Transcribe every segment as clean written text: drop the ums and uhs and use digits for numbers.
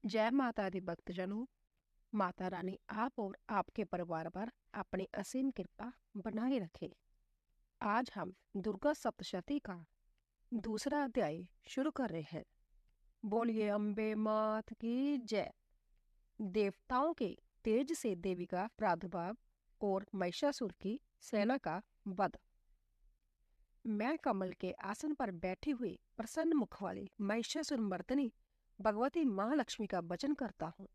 जय माता दी भक्तजनों। माता रानी आप और आपके परिवार पर अपनी असीम कृपा बनाए रखे। आज हम दुर्गा सप्तशती का दूसरा अध्याय शुरू कर रहे हैं। बोलिए अम्बे मात की जय। देवताओं के तेज से देवी का प्रादुर्भाव और महिषासुर की सेना का वध। मैं कमल के आसन पर बैठी हुई प्रसन्न मुख वाली महिषासुर मर्दनी भगवती महालक्ष्मी का वचन करता हूँ,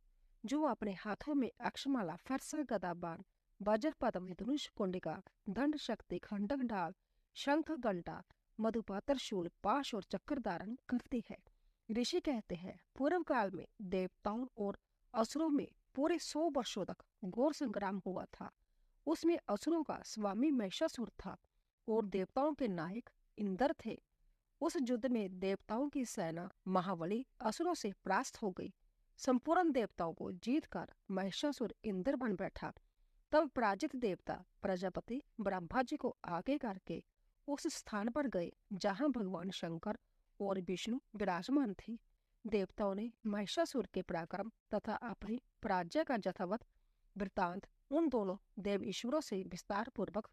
जो अपने हाथों में अक्षमाला, फरसा, गदा, बाण, वज्र, पद्म, धनुष, कुंडिका, दंड, शक्ति, खंडक, ढाल, शंख, घंटा, मधुपात्र, शूल, पाश और चक्र धारण करती है। ऋषि कहते हैं, पूर्व काल में देवताओं और असुरों में पूरे 100 वर्षों तक घोर संग्राम हुआ था। उसमें असुरों का स्वामी महिषासुर था और देवताओं के नायक इंद्र थे। उस युद्ध में देवताओं की सेना महाबली असुरों से परास्त हो गई। संपूर्ण देवताओं को जीतकर महिषासुर इंद्र बन बैठा। तब पराजित देवता प्रजापति ब्रह्मा जी को आगे करके उस स्थान पर गए जहां भगवान शंकर और विष्णु विराजमान थे। देवताओं ने महिषासुर के पराक्रम तथा अपनी पराजय का यथावत वृतांत उन दोनों देव ईश्वरों से विस्तार पूर्वक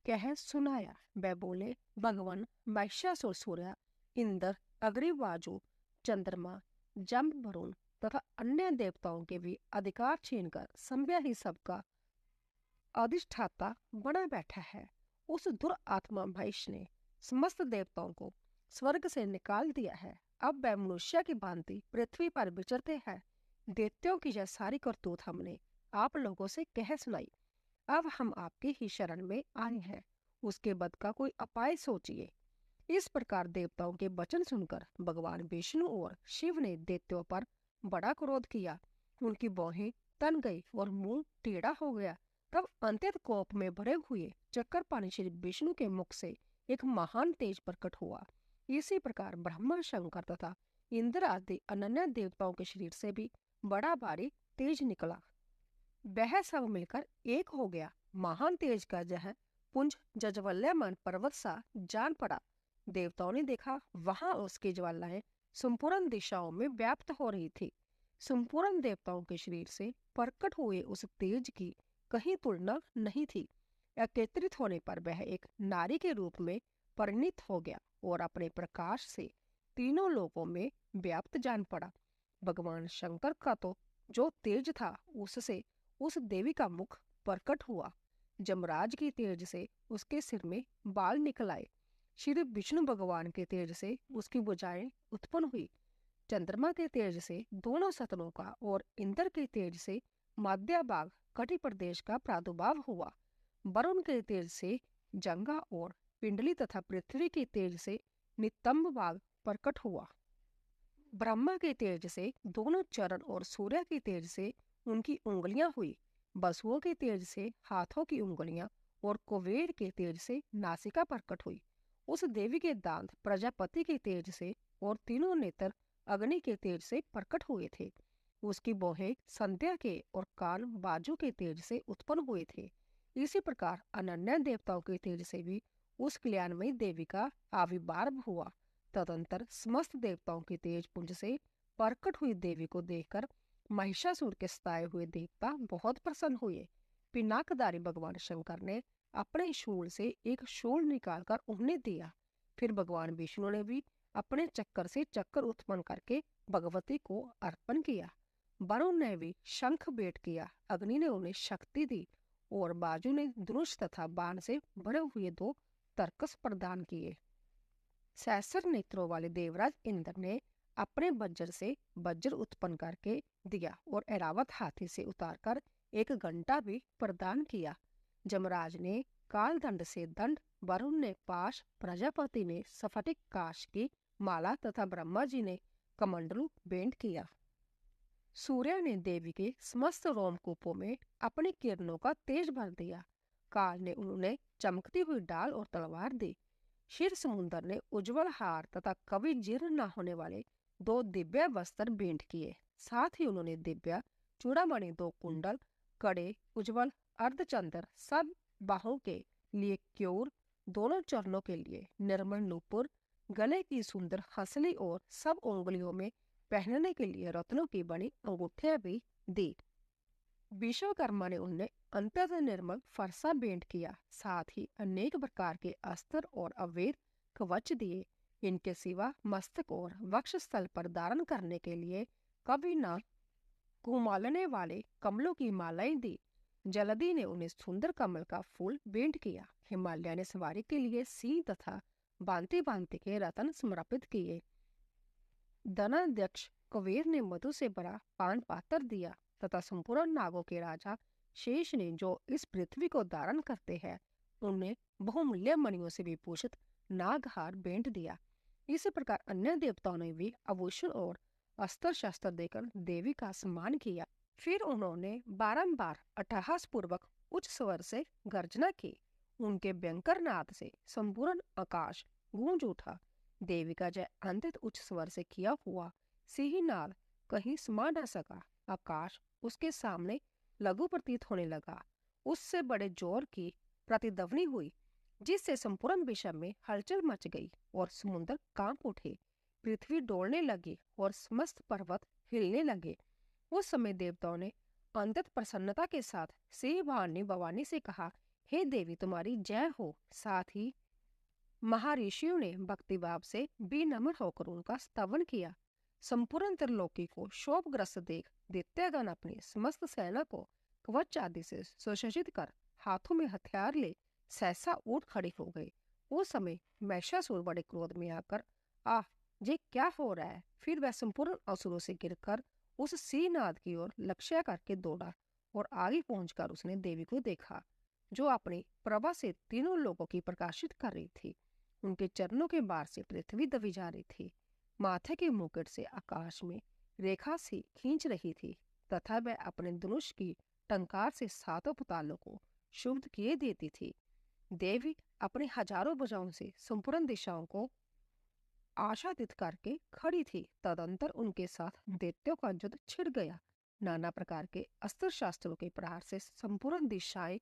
कह सुनाया। वे बोले, भगवान महिषासुर सूर्य, इंद्र, अग्निवाजु, चंद्रमा, जम, वरुण तथा अन्य देवताओं के भी अधिकार छीनकर संभ्य ही सबका अधिष्ठाता बना बैठा है। उस दुरात्मा महिष ने समस्त देवताओं को स्वर्ग से निकाल दिया है। अब वह मनुष्य की भांति पृथ्वी पर विचरते हैं। दैत्यों की यह सारी करतूत हमने आप लोगों से कह सुनाई। अब हम आपकी ही शरण में आए हैं। उसके बद का कोई उपाय सोचिए। इस प्रकार देवताओं के वचन सुनकर भगवान विष्णु और शिव ने दैत्यों पर बड़ा क्रोध किया। उनकी भौहें तन गई और मुंह टेढ़ा हो गया। तब अत्यंत कोप में भरे हुए चक्रपाणी श्री विष्णु के मुख से एक महान तेज प्रकट हुआ। इसी प्रकार ब्रह्मा, शंकर तथा इंद्र आदि अनन्य देवताओं के शरीर से भी बड़ा भारी तेज निकला। वह सब मिलकर एक हो गया। महान तेज का यह पुंज जज्वल्यमान पर्वत सा जान पड़ा। देवताओं ने देखा, वहां उसकी ज्वालाएं संपूर्ण दिशाओं में व्याप्त हो रही थी। संपूर्ण देवताओं के शरीर से प्रकट हुए उस तेज की कहीं तुलना नहीं थी। एकत्रित होने पर वह एक नारी के रूप में परिणित हो गया और अपने प्रकाश से तीनों लोकों में व्याप्त जान पड़ा। भगवान शंकर का तो जो तेज था, उससे उस देवी का मुख प्रकट हुआ। जमराज की तेज से उसके सिर में बाल निकल आए। श्री विष्णु भगवान के तेज से उसकी भुजाएं उत्पन्न हुई। चंद्रमा के तेज से दोनों सतनों का और इंद्र के तेज से मध्य भाग कटि प्रदेश का प्रादुर्भाव हुआ। वरुण के तेज से जंगा और पिंडली तथा पृथ्वी के तेज से नितंब भाग प्रकट हुआ। ब्रह्मा के तेज से दोनों चरण और सूर्य की तेज से उनकी उंगलियां हुई। वसुओं के तेज से हाथों की उंगलियां और कुबेर के तेज से नासिका प्रकट हुई। उस देवी के दांत प्रजापति के तेज से और तीनों नेत्र अग्नि के तेज से प्रकट हुए थे। उसकी भौहें संध्या के और कान बाजू के तेज से उत्पन्न हुए थे। इसी प्रकार अनन्य देवताओं के तेज से भी उस कल्याणमयी देवी का आविर्भाव हुआ। तदंतर समस्त देवताओं के तेज पुंज से प्रकट हुई देवी को देखकर महिषासुर के सताए हुए देवता बहुत प्रसन्न हुए। पिनाकधारी भगवान शंकर ने अपने शूल से एक शूल निकालकर उन्हें दिया। फिर भगवान विष्णु ने भी अपने चक्कर से चक्कर उत्पन्न करके भगवती को अर्पण किया। वरुण ने भी शंख भेंट किया। अग्नि ने उन्हें शक्ति दी और बाजू ने धनुष तथा बाण से भरे हुए 2 तरकस प्रदान किए। सहस्र नेत्रों वाले देवराज इंद्र ने अपने वज्र से वज्र उत्पन्न करके दिया और ऐरावत हाथी से उतारकर एक घंटा भी प्रदान किया। जमराज ने काल दंड से दंड, वरुण ने पाश, प्रजापति ने स्फटिक काश की माला तथा ब्रह्मा जी ने कमंडलू भेंट किया। सूर्य ने देवी के समस्त रोमकूपों में अपनी किरणों का तेज भर दिया। काल ने उन्हें चमकती हुई डाल और तलवार दी। क्षीर समुद्र ने उज्जवल हार तथा कभी जीर्ण न होने वाले 2 दिव्य वस्त्र भेंट किए। साथ ही उन्होंने दिव्य चूड़ामणि, 2 कुंडल, कड़े, उज्जवल अर्धचंद्र, सब बाहों के लिए क्योर, दोनों चरणों के लिए निर्मल नूपुर, गले की सुंदर हंसली और सब उंगलियों में पहनने के लिए रत्नों की बनी अंगूठियां भी दी। विश्वकर्मा ने उन्हें अंततः निर्मल फरसा भेंट किया, साथ ही अनेक प्रकार के अस्त्र और अवैध कवच दिए। इनके सिवा मस्तक और वक्षस्थल पर धारण करने के लिए कभी न कुमालने वाले कमलों की मालाएं दी। जलधि ने उन्हें सुंदर कमल का फूल भेंट किया। हिमालय ने सवारी के लिए सिंह तथा भांति भांति के रत्न समर्पित किए। धनाध्यक्ष कुबेर ने मधु से भरा पान पात्र दिया तथा संपूर्ण नागों के राजा शेष ने, जो इस पृथ्वी को धारण करते हैं, उन्हें बहुमूल्य मणियों से विभूषित नागहार भेंट दिया। इस प्रकार अन्य देवताओं ने भी आभूषण और अस्त्र शस्त्र देकर देवी का सम्मान किया। फिर उन्होंने बारंबार अट्टहास पूर्वक उच्च स्वर से गर्जना की। उनके भयंकर नाद से संपूर्ण आकाश गूंज उठा। देवी का जय अंतित उच्च स्वर से किया हुआ सिंहनाद कहीं समा न सका। आकाश उसके सामने लघु प्रतीत होने लगा। उससे बड़े जोर की प्रतिध्वनि हुई, जिससे संपूर्ण विश्व में हलचल मच गई और समुद्र कांप उठे। पृथ्वी डोलने लगी और समस्त पर्वत हिलने लगे। उस समय देवताओं ने अंतत प्रसन्नता के साथ सिंह भानी भवानी से कहा, हे देवी, तुम्हारी जय हो। साथ ही महर्षियों ने भक्तिभाव से विनम्र होकर उनका स्तवन किया। संपूर्ण त्रिलोकी को शोभग्रस्त देख दैत्यगण अपनी समस्त सेना को कवच आदि से सुसज्जित कर हाथों में हथियार ले सहसा उठ खड़े हो गए। उस समय महिषासुर बड़े क्रोध में आकर, आह, ये क्या हो रहा है? फिर वह संपूर्ण असुरों से गिरकर उस सिंहनाद की ओर लक्ष्य करके दौड़ा और आगे पहुंचकर उसने देवी को देखा, जो अपनी प्रभा से तीनों लोगों की प्रकाशित कर रही थी। उनके चरणों के बार से पृथ्वी दबी जा रही थी। माथे के मुकुट से आकाश में रेखा सी खींच रही थी तथा वह अपने धनुष की टंकार से सातों पुतालों को शुद्ध किए देती थी। देवी अपने हजारों भुजाओं से संपूर्ण दिशाओं को आच्छादित करके खड़ी थी। तदंतर उनके साथ दैत्यों का युद्ध छिड़ गया। नाना प्रकार के अस्त्र शास्त्रों के प्रहार से संपूर्ण दिशाएं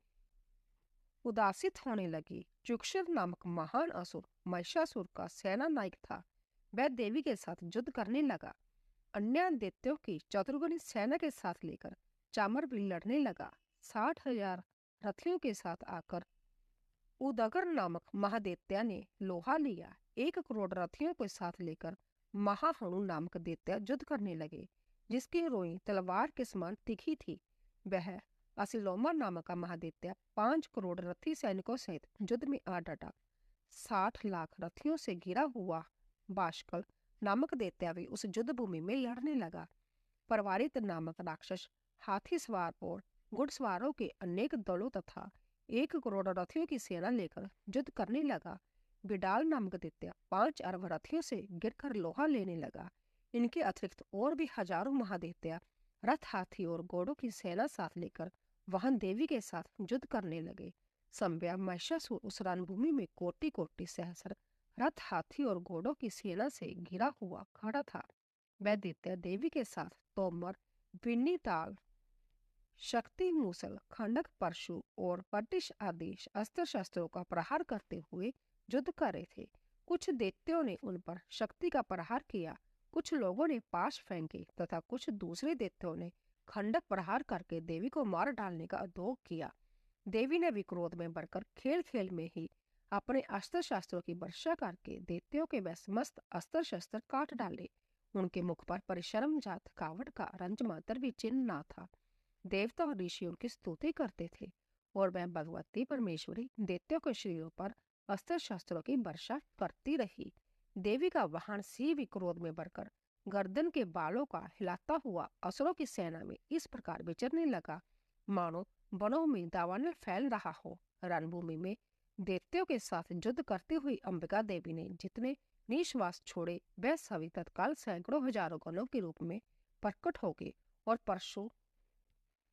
उदासित होने लगी। चुक्षुर नामक महान असुर महिषासुर का सेना नायक था। वह देवी के साथ युद्ध करने लगा। अन्य दैत्यों की चतुर्गुणी सेना के साथ लेकर चामर भी लड़ने लगा। 60,000 रथियों के साथ आकर उदगर नामक महादैत्य ने लोहा लिया। 1 करोड़ रथियों के साथ लेकर महाहनु नामक दैत्य युद्ध करने लगे, जिसकी रोई तलवार के समान तीखी थी। वह असिलोमा नामक का महादैत्य 5 करोड़ रथी सैनिकों सहित युद्ध में आ डटा। 60 लाख रथियों से घिरा हुआ बाष्कल नामक दैत्य भी उस युद्ध भूमि में लड़ने लगा। परवारित नामक राक्षस हाथी सवार और घुड़सवारों के अनेक दलों तथा 1 करोड़ रथियों की सेना लेकर युद्ध करने लगा। बिडाल नामक दैत्य 5 अरब रथियों से गिरकर लोहा लेने लगा। इनके अतिरिक्त और भी हजारों महादैत्य रथ, हाथी और घोड़ों की सेना साथ लेकर वहां देवी के साथ युद्ध करने लगे। संव्या महिषासुर उस रणभूमि में कोटि कोटि सहस्र रथ, हाथी और घोड़ों की सेना से घिरा हुआ खड़ा था। वह दैत्य देवी के साथ तोमर, बिन्नी ताल, शक्ति, मूसल, खंडक, परशु और पटिश आदि अस्त्र शस्त्रों का प्रहार करते हुए युद्ध कर रहे थे। कुछ दैत्यों ने उन पर शक्ति का प्रहार किया, कुछ लोगों ने पाश फेंके तथा कुछ दूसरे दैत्यों ने खंडक प्रहार करके देवी को मार डालने का उद्योग किया। देवी ने भी क्रोध में बढ़कर खेल खेल में ही अपने अस्त्र शस्त्रों की वर्षा करके दैत्यों के वह समस्त अस्त्र शस्त्र काट डाले। उनके मुख पर परिश्रम जात थकावट का रंज मात्र भी चिन्ह ना था। देवता और ऋषि उनकी स्तुति करते थे और वह भगवती परमेश्वरी दैत्यों के शरीरों पर अस्त्र शस्त्रों की वर्षा करती रही। देवी का वाहन सिंह भी क्रोध में बढ़कर गर्दन के बालों का हिलाता हुआ असुरों की सेना में इस प्रकार विचरने लगा, मानो वनों में दावानल फैल रहा हो। रणभूमि में दैत्यों के साथ युद्ध करती हुई अंबिका देवी ने जितने निश्वास छोड़े, वह सभी तत्काल सैकड़ों हजारों गणों के रूप में प्रकट हो गए और परशु,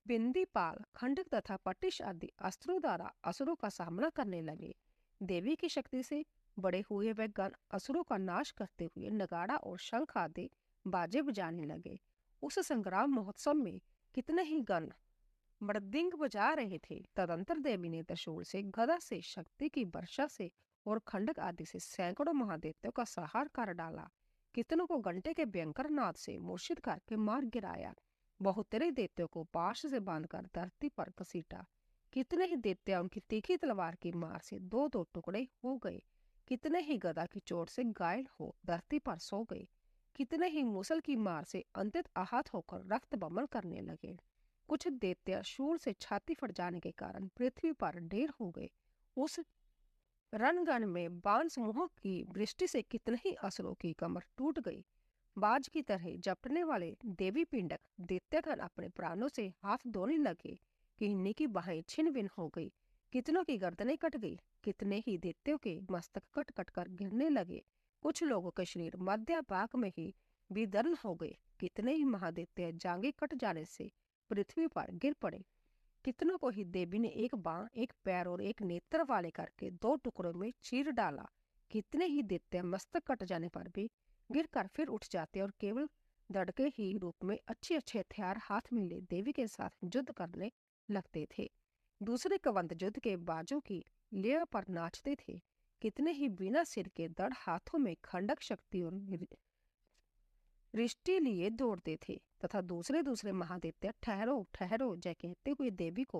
बिंदीपाल, खंडक तथा पटिश आदि अस्त्रों द्वारा असुरों का सामना करने लगे। देवी की शक्ति से बड़े हुए वह गण असुरों का नाश करते हुए नगाड़ा और शंख आदि बाजे बजाने लगे। उस संग्राम महोत्सव में कितने ही गण मृदंग बजा रहे थे। तदंतर देवी ने त्रिशूल से, गदा से, शक्ति की वर्षा से और खंडक आदि से सैकड़ों महादैत्यों का संहार कर डाला। कितनों को घंटे के भयंकर नाद से मूर्छित करके मार गिराया। बहुत तेरे दैत्यों को पाश से बांधकर धरती पर घसीटा। कितने ही दैत्य उनकी तीखी तलवार की मार से दो दो टुकड़े हो गए। कितने ही गदा की चोट से घायल हो धरती पर सो गए। कितने ही मूसल की मार से अंतित आहत होकर रक्त बमन करने लगे। कुछ दैत्य शूल से छाती फट जाने के कारण पृथ्वी पर ढेर हो गए। उस रणगण में बाण समूहों की वृष्टि से कितने ही असुरों की कमर टूट गई। बाज की तरह झपटने वाले देवी पिंडक दैत्यगण अपने प्राणों से हाथ धोने लगे। किन्हीं की बाहें छिन्न भिन्न हो गई। कितनों की गर्दनें कट गई। कितने ही दैत्यों के मस्तक कट कट कर गिरने लगे। कुछ लोगों के शरीर मध्य भाग में ही विदर्न हो गए। कितने ही महादैत्य जांघें कट जाने से पृथ्वी पर गिर पड़े। कितनों को ही देवी ने एक बांह, एक पैर और एक नेत्र वाले करके दो टुकड़ों में चीर डाला। कितने ही दैत्य मस्तक कट जाने पर भी गिर कर फिर उठ जाते और केवल दड़के ही रूप में अच्छे अच्छे हथियार हाथ में ले देवी के साथ युद्ध करने लगते थे। दूसरे कवंत युद्ध के बाजों की लेह पर नाचते थे। कितने ही बिना सिर के दड़ हाथों में खंडक शक्ति और रिष्टि लिए दौड़ते थे तथा दूसरे दूसरे महादैत्य ठहरो ठहरो जय कहते हुए देवी को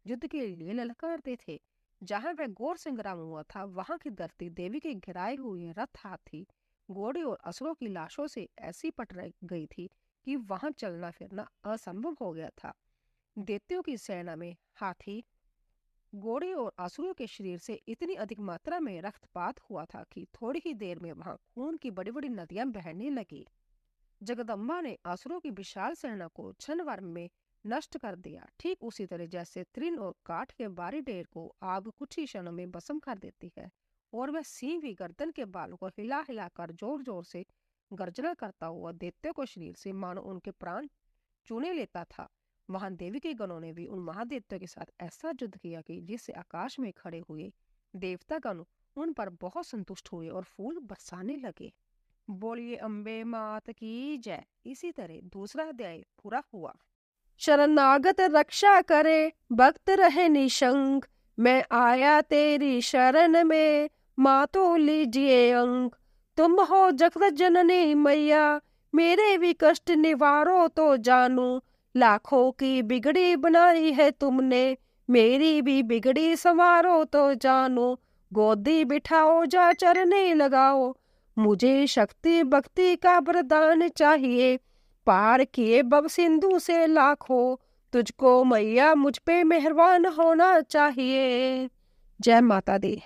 युद्ध के लिए ललकारते थे। जहां वह घोर संग्राम हुआ था वहां की धरती देवी के गिराए हुए रथ, हाथी, घोड़े और असुरों की लाशों से ऐसी पट गई थी कि वहां चलना फिरना असंभव हो गया था। दैत्यों की सेना में हाथी, घोड़े और असुरों के शरीर से इतनी अधिक मात्रा में रक्तपात हुआ था कि थोड़ी ही देर में वहां खून की बड़ी बड़ी नदियां बहने लगी। जगदम्बा ने असुरों की विशाल सेना को क्षण भर में नष्ट कर दिया। ठीक उसी तरह जैसे तृण और काठ के बारी ढेर को आग कुछ ही क्षणों में भस्म कर देती है और वह सिंह भी गर्दन के बालों को हिला हिला कर जोर जोर से गर्जना करता हुआ दैत्यों को शरीर से मानो उनके प्राण चूने लेता था। महान देवी के गणों ने भी उन महादैत्यों के साथ ऐसा युद्ध किया कि जिससे आकाश में खड़े हुए देवतागण उन पर बहुत संतुष्ट हुए और फूल बरसाने लगे। बोलिए अम्बे मात की जय। इसी तरह दूसरा अध्याय पूरा हुआ। शरणागत रक्षा करे भक्त रहे निशंक, मैं आया तेरी शरण में माँ तो लीजिए अंक। तुम हो जगत जननी मैया मेरे भी कष्ट निवारो तो जानू। लाखों की बिगड़ी बनाई है तुमने मेरी भी बिगड़ी संवारो तो जानो। गोदी बिठाओ जा चरने लगाओ मुझे शक्ति भक्ति का वरदान चाहिए। पार किए भव सिंधु से लाखों तुझको मैया मुझ पे मेहरबान होना चाहिए। जय माता दी।